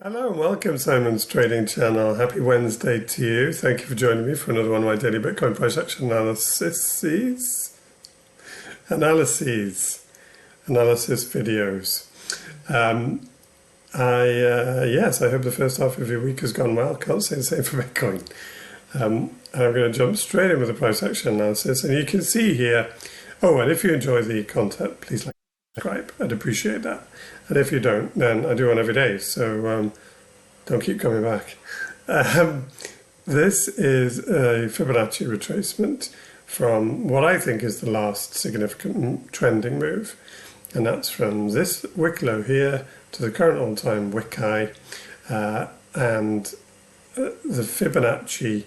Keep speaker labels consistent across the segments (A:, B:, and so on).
A: Hello and welcome, Simon's Trading Channel. Happy Wednesday to you. Thank you for joining me for another one of my daily Bitcoin price action analysis videos. Yes, I hope the first half of your week has gone well. Can't say the same for Bitcoin. And I'm going to jump straight in with the price action analysis, and you can see here. Oh, and if you enjoy the content, please like. Subscribe. I'd appreciate that. And if you don't, then I do one every day, so don't keep coming back. This is a Fibonacci retracement from what I think is the last significant trending move, and that's from this wick low here to the current all-time wick high, and the Fibonacci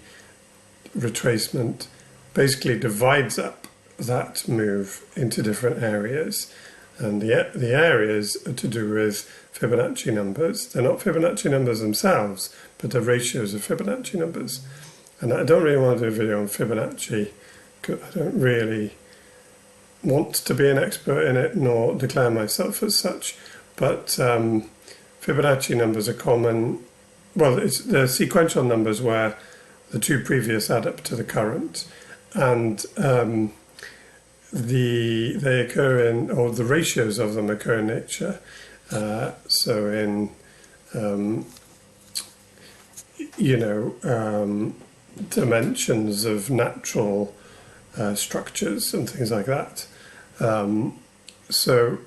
A: retracement basically divides up that move into different areas. And the areas are to do with Fibonacci numbers. They're not Fibonacci numbers themselves, but they're ratios of Fibonacci numbers. And I don't really want to do a video on Fibonacci, because I don't really want to be an expert in it, nor declare myself as such. But Fibonacci numbers are common. Well, they're sequential numbers where the two previous add up to the current. And they occur in, or the ratios of them occur in nature. So in, dimensions of natural structures and things like that. So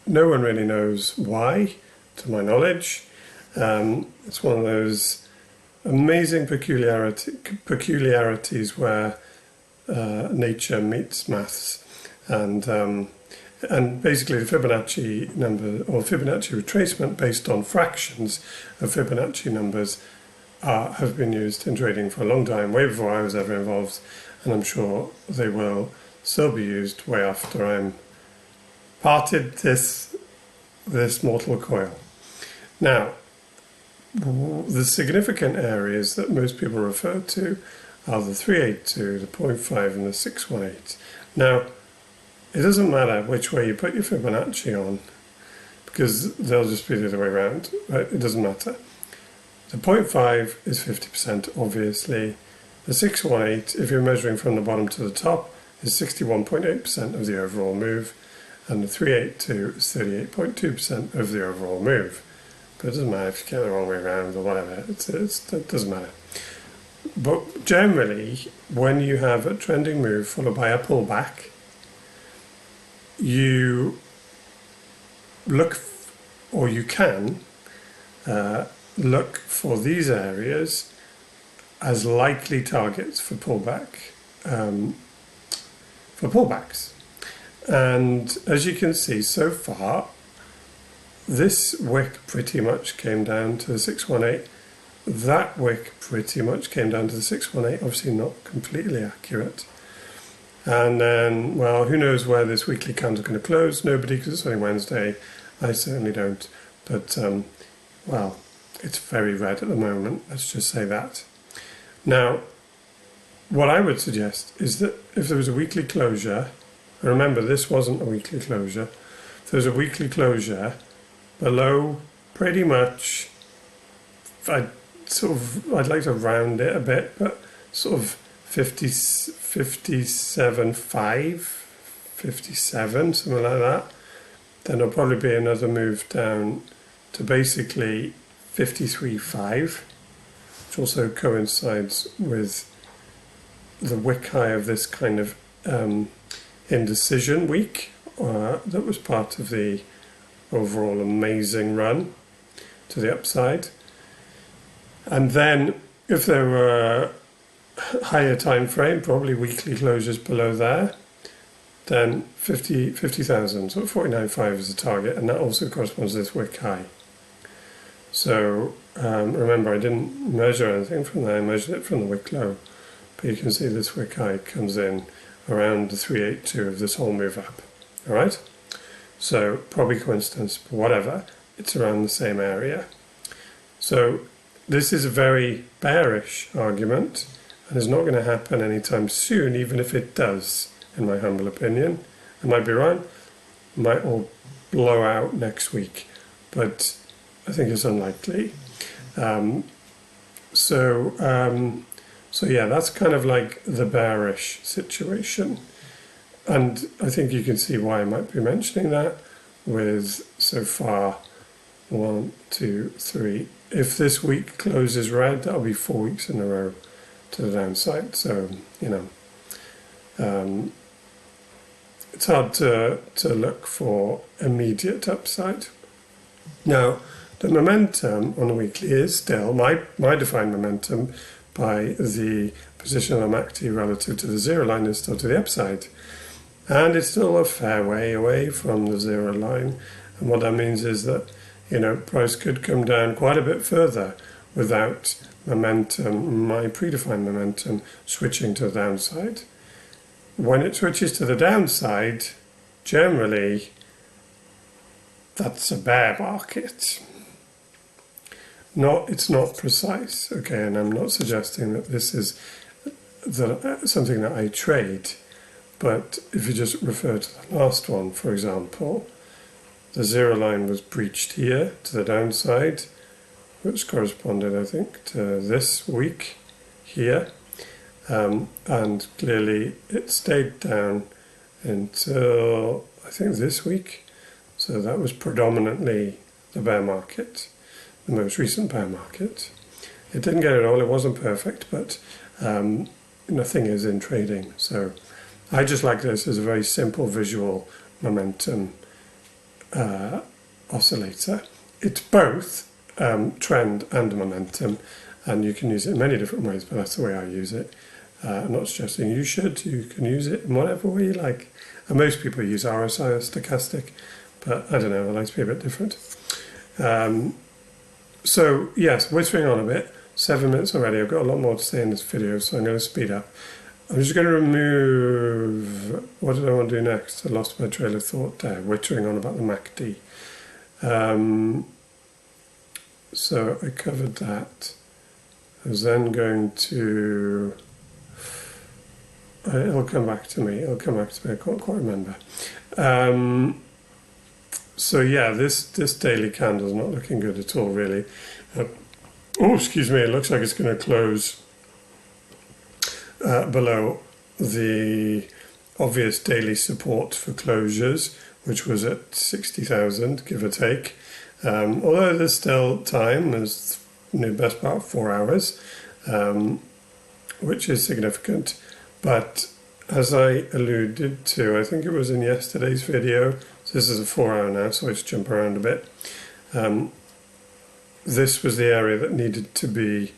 A: no one really knows why, to my knowledge. It's one of those amazing peculiarities where nature meets maths, and basically the Fibonacci number, or Fibonacci retracement based on fractions of Fibonacci numbers, have been used in trading for a long time, way before I was ever involved, and I'm sure they will still be used way after I'm parted this mortal coil. Now, the significant areas that most people refer to are the 382, the 0.5 and the 618. Now, it doesn't matter which way you put your Fibonacci on, because they'll just be the other way around, right? It doesn't matter. The 0.5 is 50%, obviously. The 618, if you're measuring from the bottom to the top, is 61.8% of the overall move, and the 382 is 38.2% of the overall move. But it doesn't matter if you get it the wrong way around or whatever, it doesn't matter. But generally, when you have a trending move followed by a pullback, you look, or you can look for these areas as likely targets for pullbacks. And as you can see so far, this wick pretty much came down to the 618. That wick pretty much came down to the 618, obviously not completely accurate. And then, well, who knows where this weekly candle is going to close? Nobody, because it's only Wednesday. I certainly don't. But, well, it's very red at the moment, let's just say that. Now, what I would suggest is that if there was a weekly closure, and remember this wasn't a weekly closure, if there's a weekly closure below pretty much, I'd like to round it a bit, but sort of 57.5, 57, something like that. Then there'll probably be another move down to basically 53.5, which also coincides with the wick high of this kind of indecision week that was part of the overall amazing run to the upside. And then if there were higher time frame, probably weekly closures below there, then 50,000, so 49.5 is the target, and that also corresponds to this wick high. So remember, I didn't measure anything from there, I measured it from the wick low, but you can see this wick high comes in around the 382 of this whole move up. All right, so probably coincidence, but whatever, it's around the same area. So this is a very bearish argument, and it's not going to happen anytime soon, even if it does, in my humble opinion. I might be wrong, might all blow out next week, but I think it's unlikely. So yeah, that's kind of like the bearish situation. And I think you can see why I might be mentioning that with so far 1, 2, 3. If this week closes red, that'll be 4 weeks in a row to the downside. So, it's hard to look for immediate upside. Now, the momentum on the weekly is still, my defined momentum by the position of the MACD relative to the zero line is still to the upside. And it's still a fair way away from the zero line. And what that means is that, price could come down quite a bit further without momentum, my predefined momentum, switching to the downside. When it switches to the downside, generally, that's a bear market. It's not precise, okay, and I'm not suggesting that this is something that I trade, but if you just refer to the last one, for example, the zero line was breached here to the downside, which corresponded, I think, to this week here, and clearly it stayed down until, I think, this week, so that was predominantly the bear market. The most recent bear market. It didn't get it all, it wasn't perfect, but nothing is in trading. So I just like this as a very simple visual momentum oscillator. It's both trend and momentum, and you can use it in many different ways, but that's the way I use it. I'm not suggesting you should. You can use it in whatever way you like. And most people use RSI or stochastic, but I don't know, I like to be a bit different. So yes, whispering on a bit, 7 minutes already. I've got a lot more to say in this video, so I'm going to speed up. I'm just going to remove, what did I want to do next? I lost my trail of thought there, whittering on about the MACD. So I covered that. I was then going to, it'll come back to me, I can't quite remember. So yeah, this daily candle is not looking good at all, really. Excuse me, it looks like it's going to close below the obvious daily support for closures, which was at 60,000, give or take. Although there's still time, there's best part of 4 hours, which is significant. But as I alluded to, I think it was in yesterday's video, so this is a 4 hour now, so let's jump around a bit. This was the area that needed to be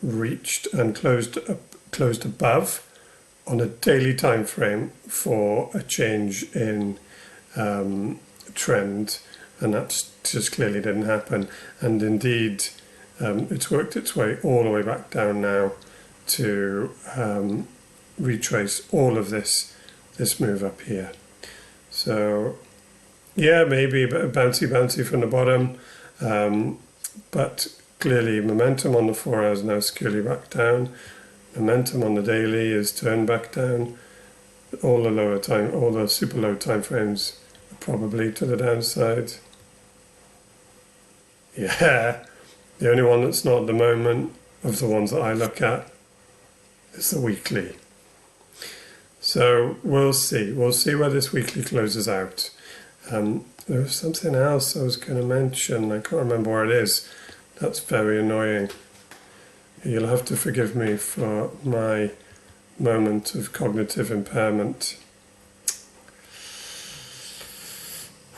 A: reached and closed above on a daily time frame for a change in trend, and that just clearly didn't happen. And indeed, it's worked its way all the way back down now to retrace all of this move up here. So yeah, maybe a bit of bouncy from the bottom, but clearly momentum on the 4 hours now securely back down. Momentum on the daily is turned back down. All the super low time frames are probably to the downside. Yeah, the only one that's not at the moment of the ones that I look at is the weekly. So we'll see where this weekly closes out. There was something else I was going to mention, I can't remember where it is. That's very annoying. You'll have to forgive me for my moment of cognitive impairment.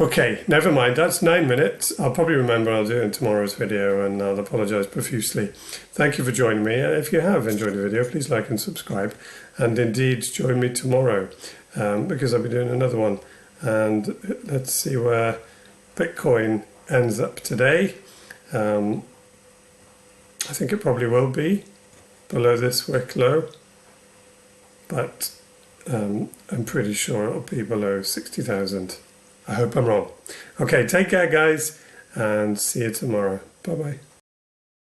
A: Okay, never mind, that's 9 minutes. I'll probably remember, I'll do it in tomorrow's video, and I'll apologise profusely. Thank you for joining me. If you have enjoyed the video, please like and subscribe. And indeed, join me tomorrow, because I'll be doing another one. And let's see where Bitcoin ends up today. I think it probably will be below this wick low, but I'm pretty sure it'll be below 60,000. I hope I'm wrong. Okay, take care guys, and see you tomorrow. Bye-bye.